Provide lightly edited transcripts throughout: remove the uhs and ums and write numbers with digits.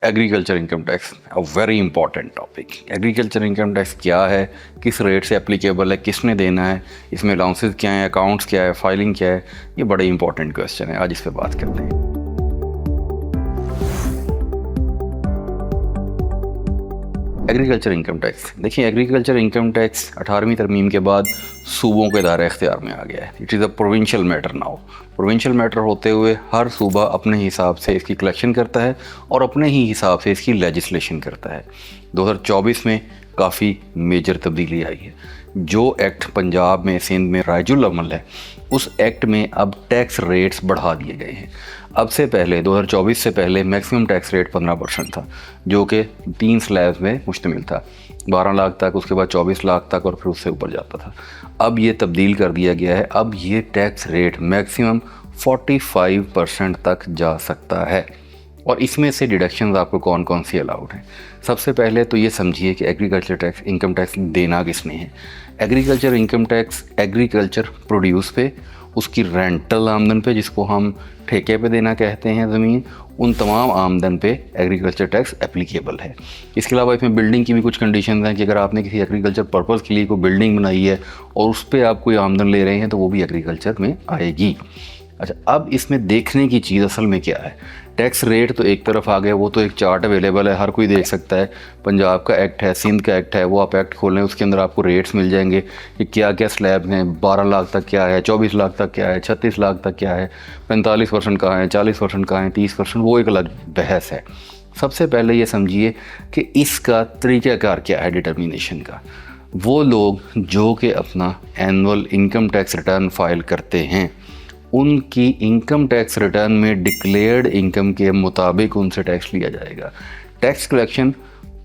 Agriculture income tax a very important topic. Agriculture income tax क्या है, किस rate से एप्लीकेबल है, किसने देना है, इसमें अलाउंसेस क्या है, अकाउंट्स क्या है, फाइलिंग क्या है, ये बड़े इंपॉर्टेंट क्वेश्चन है। आज इस पर बात करते हैं। एग्रीकल्चर इनकम टैक्स देखिए, एग्रीकल्चर इनकम टैक्स 18वीं तरमीम के बाद सूबों के दायरे इख्तियार में आ गया है। It is a provincial matter now. Provincial matter होते हुए हर सूबा अपने हिसाब से इसकी कलेक्शन करता है और अपने ही हिसाब से इसकी लेजिस्लेशन करता है। 2024 में काफ़ी मेजर तब्दीली आई है। जो एक्ट पंजाब में, सिंध में राइजुल अमल है, उस एक्ट में अब टैक्स रेट्स बढ़ा दिए गए हैं। अब से पहले 2024 से पहले मैक्सिमम टैक्स रेट 15% था, जो कि 3 स्लैब्स में मुश्तमिल था, 12 लाख तक, उसके बाद 24 लाख तक और फिर उससे ऊपर जाता था। अब ये तब्दील कर दिया गया है। अब ये टैक्स रेट मैक्सिमम 45% तक जा सकता है। और इसमें से डिडक्शंस आपको कौन कौन सी अलाउड हैं। सबसे पहले तो ये समझिए कि एग्रीकल्चर टैक्स, इनकम टैक्स देना किसने है। Agriculture income tax agriculture produce पे, उसकी रेंटल आमदन पे, जिसको हम ठेके पे देना कहते हैं ज़मीन, उन तमाम आमदन पे एग्रीकल्चर टैक्स एप्लीकेबल है। इसके अलावा इसमें बिल्डिंग की भी कुछ कंडीशंस हैं कि अगर आपने किसी एग्रीकल्चर पर्पज़ के लिए कोई बिल्डिंग बनाई है और उस पर आप कोई आमदन ले रहे हैं तो वो भी एग्रीकल्चर में आएगी। अच्छा, अब इसमें देखने की चीज़ असल में क्या है। टैक्स रेट तो एक तरफ आ गया, वो तो एक चार्ट अवेलेबल है, हर कोई देख सकता है। पंजाब का एक्ट है, सिंध का एक्ट है, वो आप एक्ट खोलें, उसके अंदर आपको रेट्स मिल जाएंगे कि क्या क्या स्लैब हैं। 12 लाख तक क्या है, 24 लाख तक क्या है, 36 लाख तक क्या है, 45% कहाँ है, 40% कहाँ है, 30%, वो एक अलग बहस है। सबसे पहले ये समझिए कि इसका तरीक़ाकार क्या है डिटर्मिनेशन का। वो लोग जो कि अपना annual income tax return file करते हैं, उनकी इनकम टैक्स रिटर्न में डिक्लेयर्ड इनकम के मुताबिक उनसे टैक्स लिया जाएगा। टैक्स कलेक्शन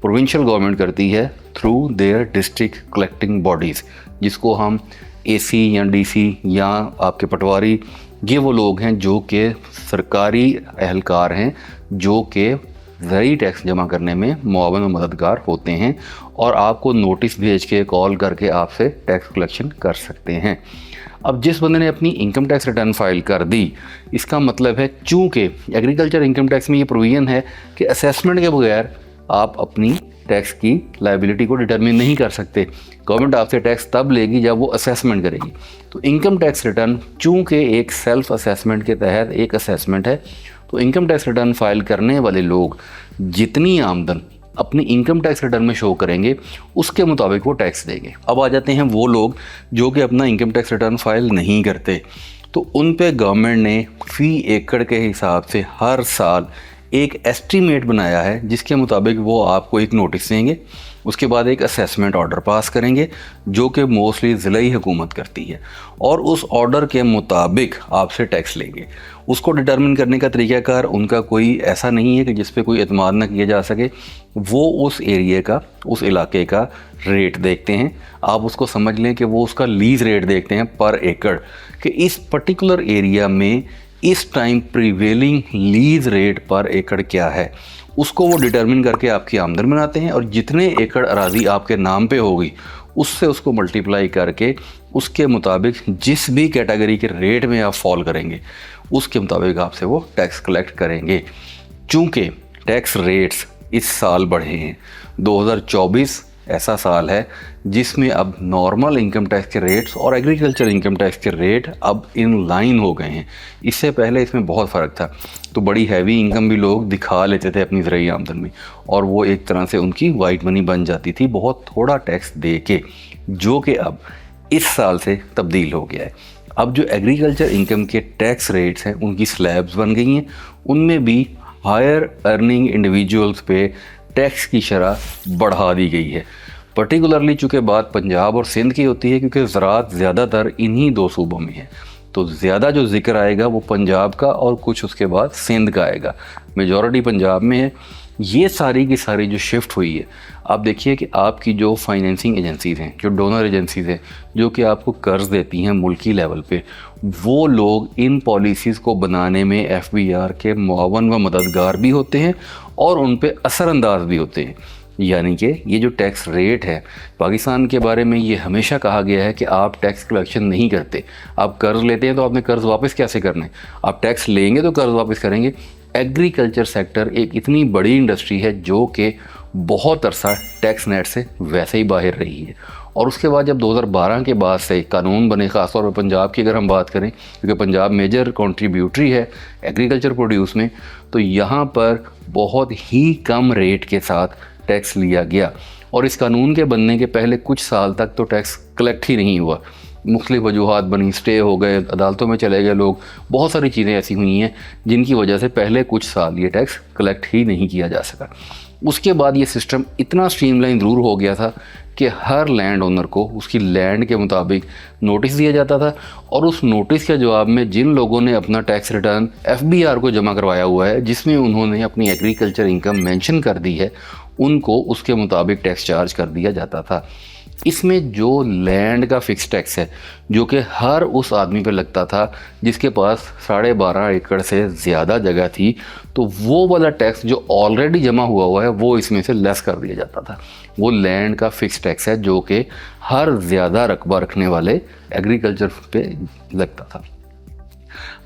प्रोविंशियल गवर्नमेंट करती है through their district collecting bodies, जिसको हम एसी या डीसी या आपके पटवारी, ये वो लोग हैं जो कि सरकारी एहलकार हैं, जो कि ज़रूरी टैक्स जमा करने में मुआवन व मददगार होते हैं और आपको नोटिस भेज के, कॉल करके आपसे टैक्स कलेक्शन कर सकते हैं। अब जिस बंदे ने अपनी इनकम टैक्स रिटर्न फाइल कर दी, इसका मतलब है चूँकि एग्रीकल्चर इनकम टैक्स में ये प्रोविज़न है कि असेसमेंट के बगैर आप अपनी टैक्स की लायबिलिटी को डिटरमिन नहीं कर सकते। गवर्नमेंट आपसे टैक्स तब लेगी जब वो असेसमेंट करेगी। तो इनकम टैक्स रिटर्न चूँकि एक सेल्फ असेसमेंट के तहत एक असेसमेंट है, तो इनकम टैक्स रिटर्न फाइल करने वाले लोग जितनी आमदन अपनी इनकम टैक्स रिटर्न में शो करेंगे, उसके मुताबिक वो टैक्स देंगे। अब आ जाते हैं वो लोग जो कि अपना इनकम टैक्स रिटर्न फाइल नहीं करते, तो उन पे गवर्नमेंट ने फ़ी एकड़ के हिसाब से हर साल एक एस्टीमेट बनाया है, जिसके मुताबिक वो आपको एक नोटिस देंगे, उसके बाद एक असेसमेंट ऑर्डर पास करेंगे, जो कि मोस्टली ज़िलाई हुकूमत करती है, और उस ऑर्डर के मुताबिक आपसे टैक्स लेंगे। उसको डिटर्मिन करने का तरीक़ाकार उनका कोई ऐसा नहीं है कि जिस पे कोई एतमाद ना किया जा सके। वो उस एरिए का, उस इलाके का रेट देखते हैं। आप उसको समझ लें कि वो उसका लीज़ रेट देखते हैं पर एकड़, कि इस पर्टिकुलर एरिया में इस टाइम प्रिवेलिंग लीज़ रेट पर एकड़ क्या है। उसको वो डिटर्मिन करके आपकी आमदन बनाते हैं, और जितने एकड़ अराज़ी आपके नाम पे होगी, उससे उसको मल्टीप्लाई करके उसके मुताबिक जिस भी कैटेगरी के रेट में आप फॉल करेंगे, उसके मुताबिक आपसे वो टैक्स कलेक्ट करेंगे। चूँकि टैक्स रेट्स इस साल बढ़े हैं, 2024 ऐसा साल है जिसमें अब नॉर्मल इनकम टैक्स के रेट्स और एग्रीकल्चर इनकम टैक्स के रेट अब इन लाइन हो गए हैं। इससे पहले इसमें बहुत फ़र्क था। तो बड़ी हैवी इनकम भी लोग दिखा लेते थे अपनी ज़रूरी आमदन में, और वो एक तरह से उनकी वाइट मनी बन जाती थी बहुत थोड़ा टैक्स दे के, जो कि अब इस साल से तब्दील हो गया है। अब जो एग्रीकल्चर इनकम के टैक्स रेट्स हैं, उनकी स्लैब्स बन गई हैं। उनमें भी हायर अर्निंग इंडिविजुअल्स पे टैक्स की शरह बढ़ा दी गई है। पर्टिकुलरली चूँकि बात पंजाब और सिंध की होती है, क्योंकि ज़राअत ज़्यादातर इन्हीं दो सूबों में है, तो ज़्यादा जो जिक्र आएगा वो पंजाब का और कुछ उसके बाद सिंध का आएगा। मेजॉरिटी पंजाब में है। ये सारी की सारी जो शिफ्ट हुई है, आप देखिए कि आपकी जो फाइनेंसिंग एजेंसीज़ हैं, जो डोनर एजेंसीज़ हैं, जो कि आपको कर्ज़ देती हैं मुल्की लेवल पे, वो लोग इन पॉलिसीज़ को बनाने में FBR के मुआवन व मददगार भी होते हैं और उन पे असरअंदाज भी होते हैं। यानी कि ये जो टैक्स रेट है, पाकिस्तान के बारे में ये हमेशा कहा गया है कि आप टैक्स कलेक्शन नहीं करते। आप कर्ज़ लेते हैं तो आपने कर्ज़ वापस कैसे करना है। आप टैक्स लेंगे तो कर्ज़ वापस करेंगे, एग्रीकल्चर सेक्टर एक इतनी बड़ी इंडस्ट्री है जो कि बहुत अरसा टैक्स नेट से वैसे ही बाहर रही है। और उसके बाद जब 2012 के बाद से कानून बने, ख़ासतौर पर पंजाब की अगर हम बात करें, क्योंकि पंजाब मेजर कंट्रीब्यूटरी है एग्रीकल्चर प्रोड्यूस में, तो यहाँ पर बहुत ही कम रेट के साथ टैक्स लिया गया। और इस कानून के बनने के पहले कुछ साल तक तो टैक्स कलेक्ट ही नहीं हुआ। मुख्तलिफ वजूहात बनी, स्टे हो गए, अदालतों में चले गए लोग, बहुत सारी चीज़ें ऐसी हुई हैं जिनकी वजह से पहले कुछ साल ये टैक्स कलेक्ट ही नहीं किया जा सका। उसके बाद ये सिस्टम इतना स्ट्रीमलाइन ज़रूर हो गया था कि हर लैंड ओनर को उसकी लैंड के मुताबिक नोटिस दिया जाता था, और उस नोटिस के जवाब में जिन लोगों ने अपना टैक्स रिटर्न FBR को जमा करवाया हुआ है, जिसमें उन्होंने अपनी एग्रीकल्चर इनकम मेंशन कर दी है, उनको उसके मुताबिक टैक्स चार्ज कर दिया जाता था। इसमें जो लैंड का फिक्स टैक्स है, जो कि हर उस आदमी पे लगता था जिसके पास 12.5 एकड़ से ज़्यादा जगह थी, तो वो वाला टैक्स जो ऑलरेडी जमा हुआ है वो इसमें से लेस कर दिया जाता था। वो लैंड का फिक्स टैक्स है जो कि हर ज़्यादा रकबा रखने वाले एग्रीकल्चर पे लगता था।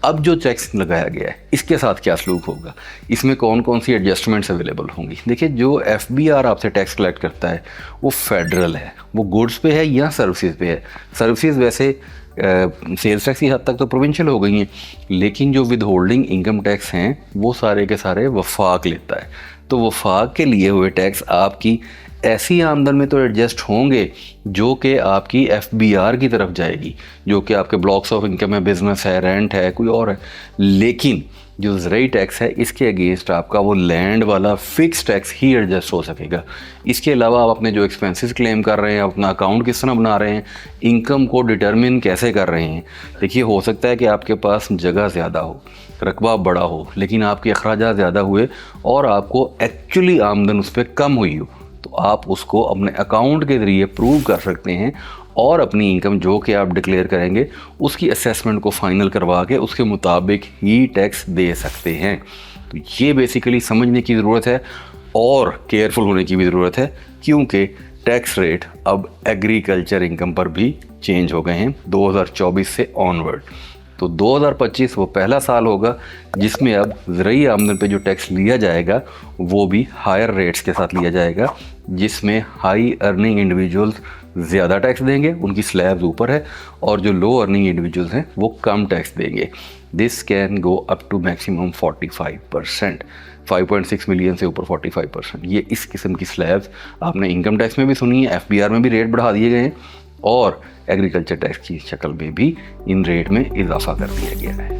अब जो टैक्स लगाया गया है इसके साथ क्या सलूक होगा, इसमें कौन कौन सी एडजस्टमेंट्स अवेलेबल होंगी। देखिए, जो FBR आपसे टैक्स कलेक्ट करता है वो फेडरल है, वो गुड्स पे है या सर्विसेज पे है। सर्विसेज वैसे सेल्स टैक्स की हद तक तो प्रोविंशियल हो गई हैं, लेकिन जो विद होल्डिंग इनकम टैक्स हैं वो सारे के सारे वफाक लेता है। तो वफाक के लिए हुए टैक्स आपकी ऐसी आमदन में तो एडजस्ट होंगे जो कि आपकी FBR की तरफ जाएगी, जो कि आपके ब्लॉक्स ऑफ इनकम है, बिजनेस है, रेंट है, कोई और है। लेकिन जो ज़रूरी टैक्स है इसके अगेंस्ट आपका वो लैंड वाला फिक्स टैक्स ही एडजस्ट हो सकेगा। इसके अलावा आप अपने जो एक्सपेंसेस क्लेम कर रहे हैं, अपना अकाउंट किस तरह बना रहे हैं, इनकम को डिटरमिन कैसे कर रहे हैं। देखिए, हो सकता है कि आपके पास जगह ज़्यादा हो, रकबा बड़ा हो, लेकिन आपके अखराजात ज़्यादा हुए और आपको एक्चुअली आमदन उस पर कम हुई हो, तो आप उसको अपने अकाउंट के ज़रिए प्रूव कर सकते हैं और अपनी इनकम जो कि आप डिक्लेयर करेंगे उसकी असेसमेंट को फाइनल करवा के उसके मुताबिक ही टैक्स दे सकते हैं। तो ये बेसिकली समझने की ज़रूरत है और केयरफुल होने की भी ज़रूरत है, क्योंकि टैक्स रेट अब एग्रीकल्चर इनकम पर भी चेंज हो गए हैं 2024 से ऑनवर्ड। तो 2025 वो पहला साल होगा जिसमें अब ज़रूरी आमदन पे जो टैक्स लिया जाएगा वो भी हायर रेट्स के साथ लिया जाएगा, जिसमें हाई अर्निंग इंडिविजुअल्स ज़्यादा टैक्स देंगे, उनकी स्लैब्स ऊपर है, और जो लो अर्निंग इंडिविजुअल्स हैं वो कम टैक्स देंगे। This can go up to maximum 45%, 5.6 million से ऊपर 45%। ये इस किस्म की स्लैब्स आपने इनकम टैक्स में भी सुनी है, FBR में भी रेट बढ़ा दिए गए हैं, और एग्रीकल्चर टैक्स की शक्ल में भी इन रेट में इजाफा कर दिया गया है।